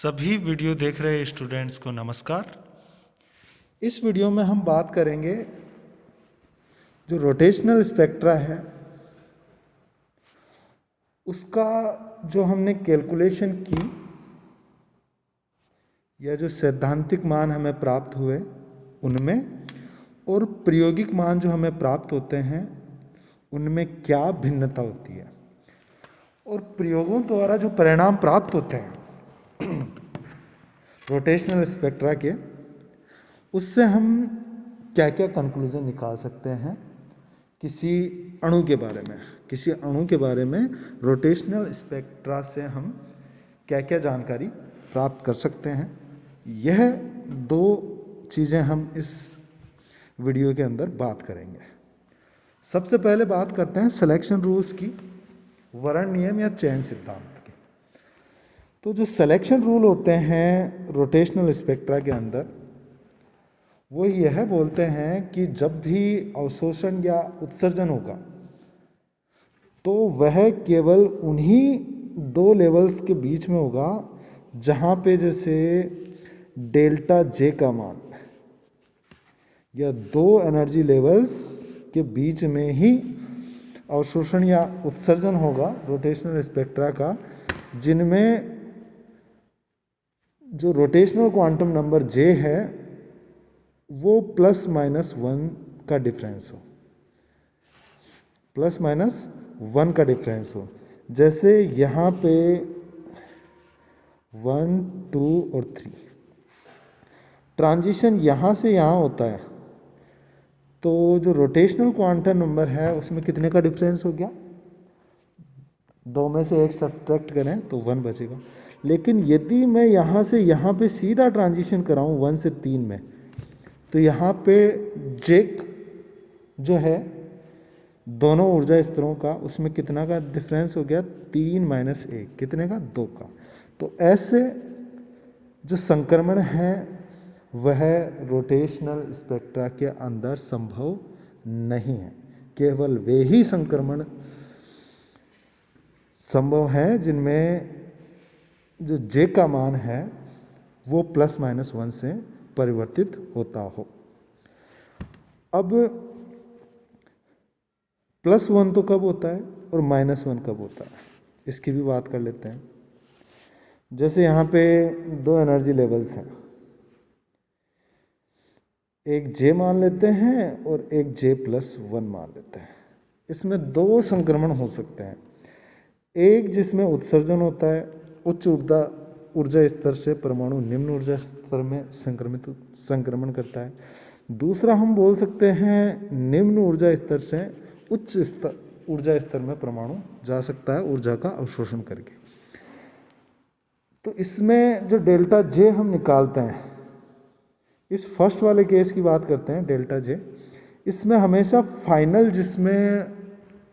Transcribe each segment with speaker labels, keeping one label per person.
Speaker 1: सभी वीडियो देख रहे स्टूडेंट्स को नमस्कार। इस वीडियो में हम बात करेंगे जो रोटेशनल स्पेक्ट्रा है उसका जो हमने कैलकुलेशन की या जो सैद्धांतिक मान हमें प्राप्त हुए उनमें और प्रायोगिक मान जो हमें प्राप्त होते हैं उनमें क्या भिन्नता होती है और प्रयोगों द्वारा जो परिणाम प्राप्त होते हैं रोटेशनल स्पेक्ट्रा के, उससे हम क्या क्या कंक्लूजन निकाल सकते हैं किसी अणु के बारे में रोटेशनल स्पेक्ट्रा से हम क्या क्या जानकारी प्राप्त कर सकते हैं। यह दो चीज़ें हम इस वीडियो के अंदर बात करेंगे। सबसे पहले बात करते हैं सिलेक्शन रूल्स की, वर्ण नियम या चयन सिद्धांत की। तो जो सिलेक्शन रूल होते हैं रोटेशनल स्पेक्ट्रा के अंदर, वो यह बोलते हैं कि जब भी अवशोषण या उत्सर्जन होगा तो वह केवल उन्हीं दो लेवल्स के बीच में होगा जहाँ पे जैसे डेल्टा जे का मान या दो एनर्जी लेवल्स के बीच में ही अवशोषण या उत्सर्जन होगा रोटेशनल स्पेक्ट्रा का, जिनमें जो रोटेशनल क्वांटम नंबर जे है वो +-1 का डिफरेंस हो, जैसे यहाँ पे 1, 2 और 3 ट्रांजिशन यहाँ से यहाँ होता है, तो जो रोटेशनल क्वांटम नंबर है उसमें कितने का डिफरेंस हो गया, 2 में से 1 सब्ट्रैक्ट करें तो 1 बचेगा। लेकिन यदि मैं यहाँ से यहाँ पे सीधा ट्रांजिशन कराऊँ 1 से 3 में, तो यहाँ पे जेक जो है दोनों ऊर्जा स्तरों का, उसमें कितना का डिफरेंस हो गया, 3 - 1, कितने का, 2 का। तो ऐसे जो संक्रमण है वह रोटेशनल स्पेक्ट्रा के अंदर संभव नहीं है। केवल वे ही संक्रमण संभव है जिनमें जो जे का मान है वो +-1 से परिवर्तित होता हो। अब +1 तो कब होता है और -1 कब होता है, इसकी भी बात कर लेते हैं। जैसे यहाँ पे दो एनर्जी लेवल्स हैं, एक जे मान लेते हैं और एक J+1 मान लेते हैं। इसमें दो संक्रमण हो सकते हैं, एक जिसमें उत्सर्जन होता है, उच्च ऊर्जा स्तर से परमाणु निम्न ऊर्जा स्तर में संक्रमण करता है। दूसरा हम बोल सकते हैं निम्न ऊर्जा स्तर से उच्च ऊर्जा स्तर में परमाणु जा सकता है ऊर्जा का अवशोषण करके। तो इसमें जो डेल्टा जे हम निकालते हैं, इस फर्स्ट वाले केस की बात करते हैं डेल्टा जे, इसमें हमेशा फाइनल जिसमें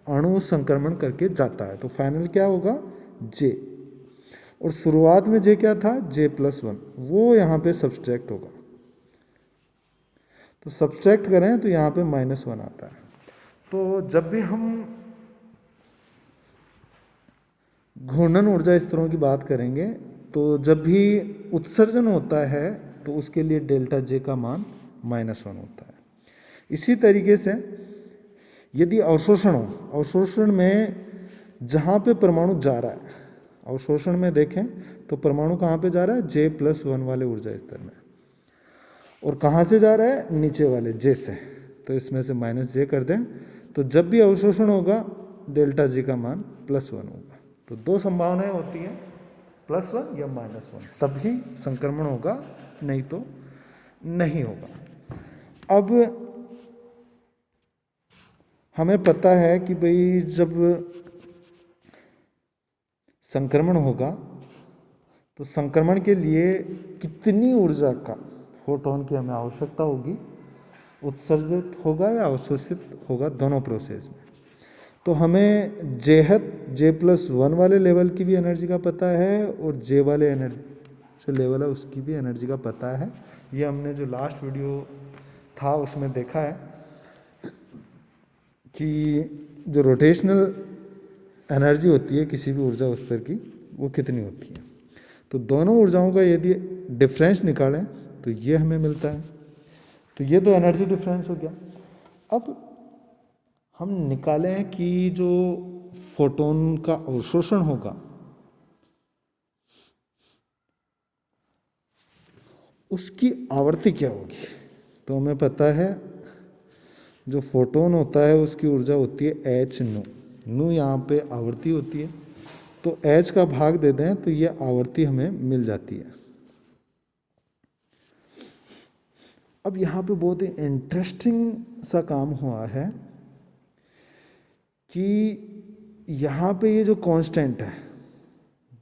Speaker 1: अणु संक्रमण करके जाता है, तो फाइनल क्या होगा, जे, और शुरुआत में जे क्या था, J+1, वो यहाँ पे सब्सट्रैक्ट होगा। तो सब्सट्रैक्ट करें तो यहाँ पे -1 आता है। तो जब भी हम घूर्णन ऊर्जा स्तरों की बात करेंगे, तो जब भी उत्सर्जन होता है तो उसके लिए डेल्टा जे का मान -1 होता है। इसी तरीके से यदि अवशोषण हो, अवशोषण में जहाँ पे परमाणु जा रहा है, अवशोषण में देखें तो परमाणु कहाँ पे जा रहा है, J+1 वाले ऊर्जा स्तर में, और कहाँ से जा रहा है, नीचे वाले जे से, तो इसमें से -J कर दें, तो जब भी अवशोषण होगा डेल्टा जी का मान +1 होगा। तो दो संभावनाएं होती हैं, +1 या -1, तभी संक्रमण होगा, नहीं तो नहीं होगा। अब हमें पता है कि भाई जब संक्रमण होगा तो संक्रमण के लिए कितनी ऊर्जा का, फोटोन की हमें आवश्यकता होगी, उत्सर्जित होगा या अवशोषित होगा, दोनों प्रोसेस में। तो हमें J+1 वाले लेवल की भी एनर्जी का पता है और जे वाले एनर्जी जो लेवल है उसकी भी एनर्जी का पता है। ये हमने जो लास्ट वीडियो था उसमें देखा है कि जो रोटेशनल एनर्जी होती है किसी भी ऊर्जा स्तर की, वो कितनी होती है। तो दोनों ऊर्जाओं का यदि डिफरेंस निकालें तो ये हमें मिलता है। तो ये तो एनर्जी डिफरेंस हो गया। अब हम निकालें कि जो फोटोन का अवशोषण होगा उसकी आवर्ती क्या होगी। तो हमें पता है जो फोटोन होता है उसकी ऊर्जा होती है एच न्यू। न्यू यहाँ पे आवर्ती होती है, तो एच का भाग दे दें तो ये आवर्ती हमें मिल जाती है। अब यहाँ पे बहुत ही इंटरेस्टिंग सा काम हुआ है कि यहाँ पे ये जो कांस्टेंट है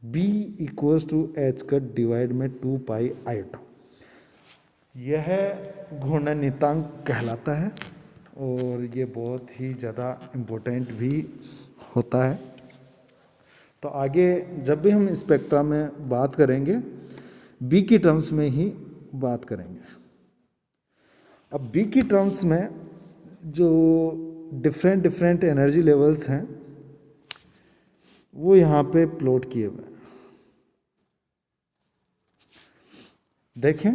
Speaker 1: b इक्वल्स टू एच का डिवाइड में 2 पाई i2, यह घूर्णन नियतांक कहलाता है और ये बहुत ही ज़्यादा इम्पोर्टेंट भी होता है। तो आगे जब भी हम स्पेक्ट्रा में बात करेंगे बी की टर्म्स में ही बात करेंगे। अब बी की टर्म्स में जो डिफरेंट एनर्जी लेवल्स हैं वो यहाँ पे प्लॉट किए हुए हैं। देखें,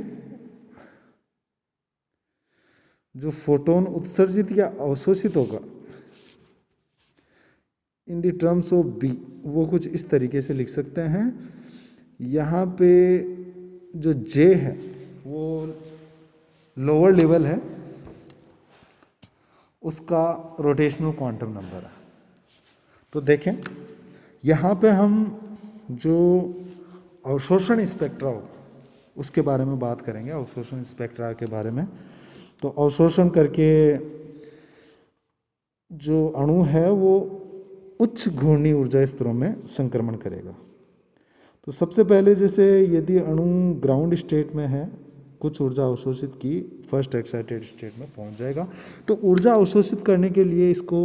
Speaker 1: जो फोटोन उत्सर्जित या अवशोषित होगा in the terms of b, वो कुछ इस तरीके से लिख सकते हैं। यहाँ पे जो जे है वो लोअर लेवल है, उसका रोटेशनल क्वांटम नंबर है। तो देखें यहाँ पे हम जो अवशोषण स्पेक्ट्रा होगा उसके बारे में बात करेंगे, अवशोषण स्पेक्ट्रा के बारे में। तो अवशोषण करके जो अणु है वो उच्च घूर्णी ऊर्जा स्तरों में संक्रमण करेगा। तो सबसे पहले जैसे यदि अणु ग्राउंड स्टेट में है, कुछ ऊर्जा अवशोषित की फर्स्ट एक्साइटेड स्टेट में पहुंच जाएगा। तो ऊर्जा अवशोषित करने के लिए इसको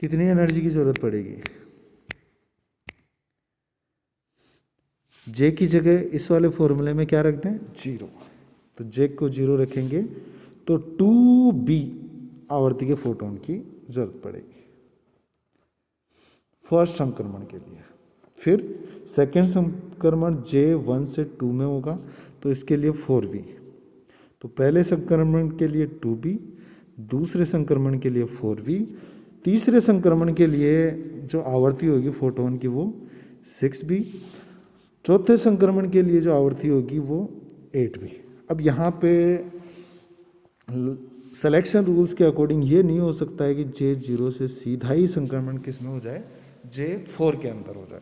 Speaker 1: कितनी एनर्जी की जरूरत पड़ेगी। जे की जगह इस वाले फॉर्मूले में क्या रख दें, 0। तो जे को 0 रखेंगे तो 2b आवर्ती के फोटोन की जरूरत पड़ेगी फर्स्ट संक्रमण के लिए। फिर सेकेंड संक्रमण जे 1 से 2 में होगा तो इसके लिए 4b। तो पहले संक्रमण के लिए 2b, दूसरे संक्रमण के लिए 4b, तीसरे संक्रमण के लिए जो आवर्ती होगी फोटोन की वो 6b, चौथे संक्रमण के लिए जो आवर्ती होगी वो 8b। अब यहाँ पे सिलेक्शन रूल्स के अकॉर्डिंग ये नहीं हो सकता है कि जे 0 से सीधा ही संक्रमण किस में हो जाए, जे 4 के अंदर हो जाए।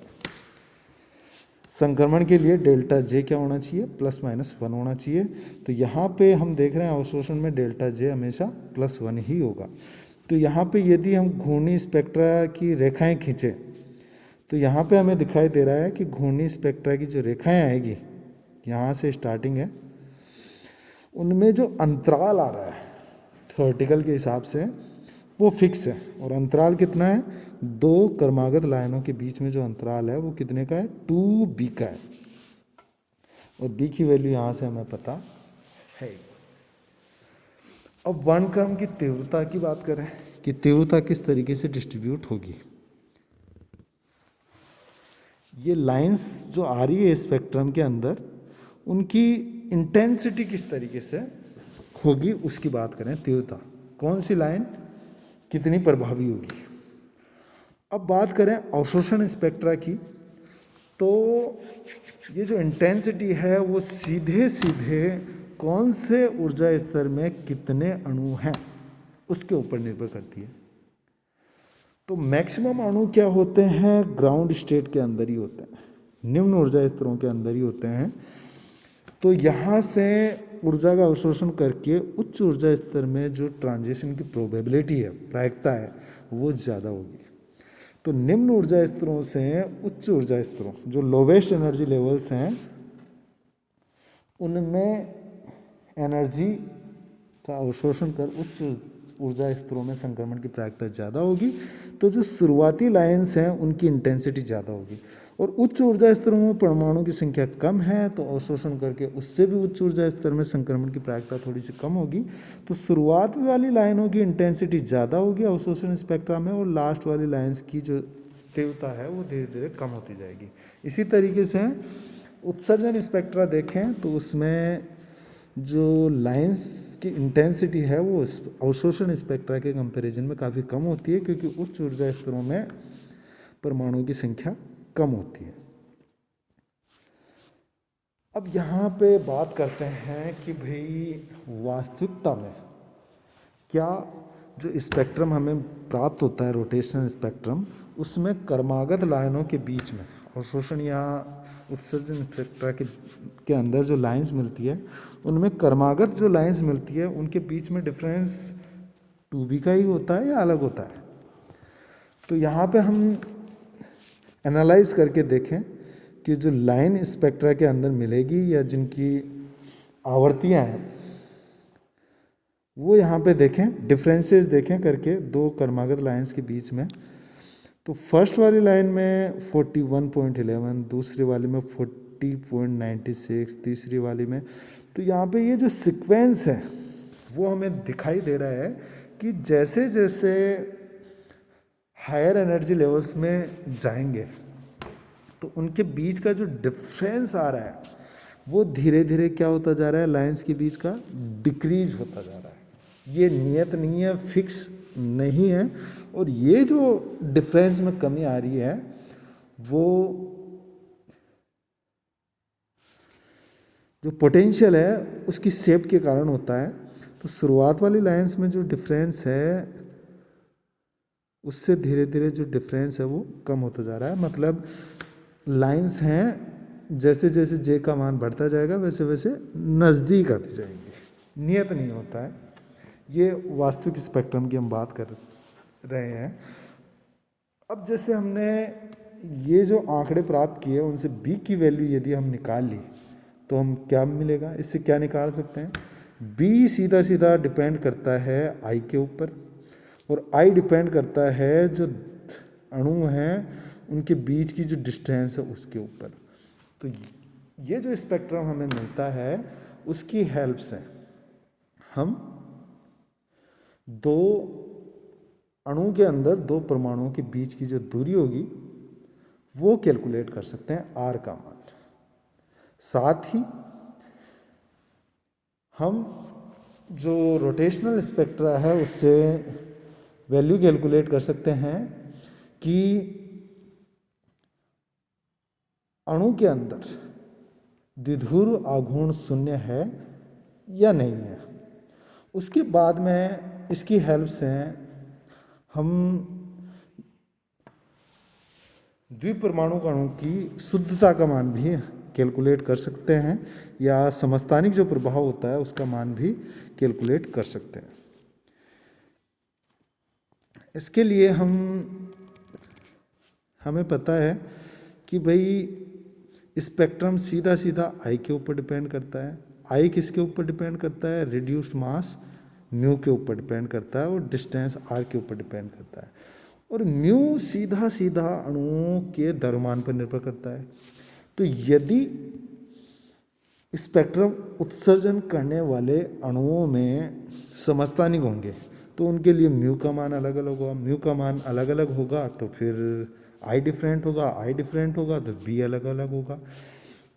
Speaker 1: संक्रमण के लिए डेल्टा जे क्या होना चाहिए, +-1 होना चाहिए। तो यहाँ पे हम देख रहे हैं अवशोषण में डेल्टा जे हमेशा +1 ही होगा। तो यहाँ पे यदि हम घूर्णी स्पेक्ट्रा की रेखाएं खींचें तो यहाँ पे हमें दिखाई दे रहा है कि घूर्णी स्पेक्ट्रा की जो रेखाएं आएगी, यहाँ से स्टार्टिंग है, उनमें जो अंतराल आ रहा है थ्योरेटिकल के हिसाब से वो फिक्स है। और अंतराल कितना है, 2 क्रमागत लाइनों के बीच में जो अंतराल है वो कितने का है, 2b का है। और b की वैल्यू यहाँ से हमें पता है। अब वर्णक्रम की तीव्रता की बात करें कि तीव्रता किस तरीके से डिस्ट्रीब्यूट होगी। ये लाइंस जो आ रही है स्पेक्ट्रम के अंदर, उनकी इंटेंसिटी किस तरीके से होगी उसकी बात करें। तीव्रता, कौन सी लाइन कितनी प्रभावी होगी। अब बात करें अवशोषण स्पेक्ट्रा की, तो ये जो इंटेंसिटी है वो सीधे सीधे कौन से ऊर्जा स्तर में कितने अणु हैं उसके ऊपर निर्भर करती है। तो मैक्सिमम अणु क्या होते हैं, ग्राउंड स्टेट के अंदर ही होते हैं, निम्न ऊर्जा स्तरों के अंदर ही होते हैं। तो यहाँ से ऊर्जा का अवशोषण करके उच्च ऊर्जा स्तर में जो ट्रांजिशन की प्रोबेबिलिटी है, प्रायिकता है, वो ज़्यादा होगी। तो निम्न ऊर्जा स्तरों से उच्च ऊर्जा स्तरों, जो लोवेस्ट एनर्जी लेवल्स हैं, उनमें एनर्जी का अवशोषण कर उच्च ऊर्जा स्तरों में संक्रमण की प्रायिकता ज़्यादा होगी। तो जो शुरुआती लाइंस हैं उनकी इंटेंसिटी ज़्यादा होगी। और उच्च ऊर्जा स्तरों में परमाणु की संख्या कम है तो अवशोषण करके उससे भी उच्च ऊर्जा स्तर में संक्रमण की प्रायिकता थोड़ी सी कम होगी। तो शुरुआत वाली लाइनों की इंटेंसिटी ज़्यादा होगी अवशोषण स्पेक्ट्रा में, और लास्ट वाली लाइंस की जो तीव्रता है वो धीरे धीरे कम होती जाएगी। इसी तरीके से उत्सर्जन स्पेक्ट्रा देखें तो उसमें जो लाइंस की इंटेंसिटी है वो अवशोषण स्पेक्ट्रा के कंपैरिजन में काफ़ी कम होती है, क्योंकि उच्च ऊर्जा स्तरों में परमाणुओं की संख्या कम होती है। अब यहाँ पे बात करते हैं कि भाई वास्तविकता में क्या जो स्पेक्ट्रम हमें प्राप्त होता है रोटेशनल स्पेक्ट्रम, उसमें क्रमागत लाइनों के बीच में अवशोषण या उत्सर्जन स्पेक्ट्रा के अंदर जो लाइंस मिलती है उनमें क्रमागत जो लाइंस मिलती है उनके बीच में डिफरेंस 2b का ही होता है या अलग होता है? तो यहाँ पे हम एनालाइज करके देखें कि जो लाइन स्पेक्ट्रा के अंदर मिलेगी या जिनकी आवर्तियाँ हैं वो यहाँ पे देखें, डिफरेंसेस देखें करके दो क्रमागत लाइंस के बीच में। तो फर्स्ट वाली लाइन में 41.11, दूसरी वाली में 40.96, तीसरी वाली में। तो यहाँ पे ये जो सीक्वेंस है वो हमें दिखाई दे रहा है कि जैसे जैसे हायर एनर्जी लेवल्स में जाएंगे तो उनके बीच का जो डिफरेंस आ रहा है वो धीरे धीरे क्या होता जा रहा है, लाइंस के बीच का डिक्रीज होता जा रहा है। ये नियत नहीं है, फिक्स नहीं है। और ये जो डिफरेंस में कमी आ रही है वो जो पोटेंशियल है उसकी शेप के कारण होता है। तो शुरुआत वाली लाइंस में जो डिफरेंस है उससे धीरे धीरे जो डिफरेंस है वो कम होता जा रहा है। मतलब लाइंस हैं जैसे जैसे जे का मान बढ़ता जाएगा वैसे वैसे नज़दीक आती जाएंगी, नियत नहीं होता है। ये वास्तविक स्पेक्ट्रम की हम बात कर रहे हैं। अब जैसे हमने ये जो आंकड़े प्राप्त किए उनसे बी की वैल्यू यदि हम निकाल ली तो हम क्या मिलेगा, इससे क्या निकाल सकते हैं? बी सीधा सीधा डिपेंड करता है आई के ऊपर और आई डिपेंड करता है जो अणु हैं उनके बीच की जो डिस्टेंस है उसके ऊपर। तो ये जो स्पेक्ट्रम हमें मिलता है उसकी हेल्प से हम दो अणु के अंदर दो परमाणुओं के बीच की जो दूरी होगी वो कैलकुलेट कर सकते हैं, आर का मान। साथ ही हम जो रोटेशनल स्पेक्ट्रा है उससे वैल्यू कैलकुलेट कर सकते हैं कि अणु के अंदर द्विध्रुव आघूर्ण शून्य है या नहीं है। उसके बाद में इसकी हेल्प से हम द्विपरमाणु अणु की शुद्धता का मान भी कैलकुलेट कर सकते हैं या समस्थानिक जो प्रभाव होता है उसका मान भी कैलकुलेट कर सकते हैं। इसके लिए हमें पता है कि भाई स्पेक्ट्रम सीधा सीधा आई के ऊपर डिपेंड करता है। आई किसके ऊपर डिपेंड करता है? रिड्यूस्ड मास म्यू के ऊपर डिपेंड करता है और डिस्टेंस आर के ऊपर डिपेंड करता है। और म्यू सीधा सीधा अणुओं के द्रव्यमान पर निर्भर करता है। तो यदि स्पेक्ट्रम उत्सर्जन करने वाले अणुओं में समस्थानिक होंगे तो उनके लिए म्यू का मान अलग अलग होगा। म्यू का मान अलग अलग होगा तो फिर आई डिफरेंट होगा, आई डिफरेंट होगा तो बी अलग अलग होगा।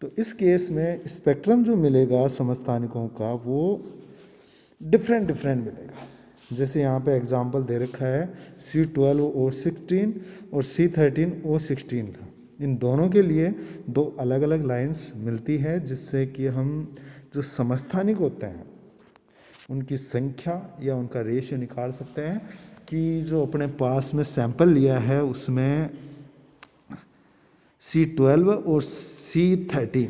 Speaker 1: तो इस केस में स्पेक्ट्रम जो मिलेगा समस्थानिकों का वो डिफरेंट मिलेगा। जैसे यहाँ पे एग्जांपल दे रखा है C12O16 और C13O16 का। इन दोनों के लिए दो अलग अलग लाइंस मिलती है जिससे कि हम जो समस्थानिक होते हैं उनकी संख्या या उनका रेशियो निकाल सकते हैं कि जो अपने पास में सैंपल लिया है उसमें C12 और C13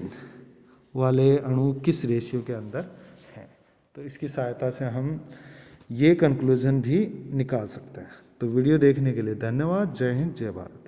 Speaker 1: वाले अणु किस रेशियो के अंदर हैं। तो इसकी सहायता से हम ये कंक्लूजन भी निकाल सकते हैं। तो वीडियो देखने के लिए धन्यवाद। जय हिंद, जय भारत।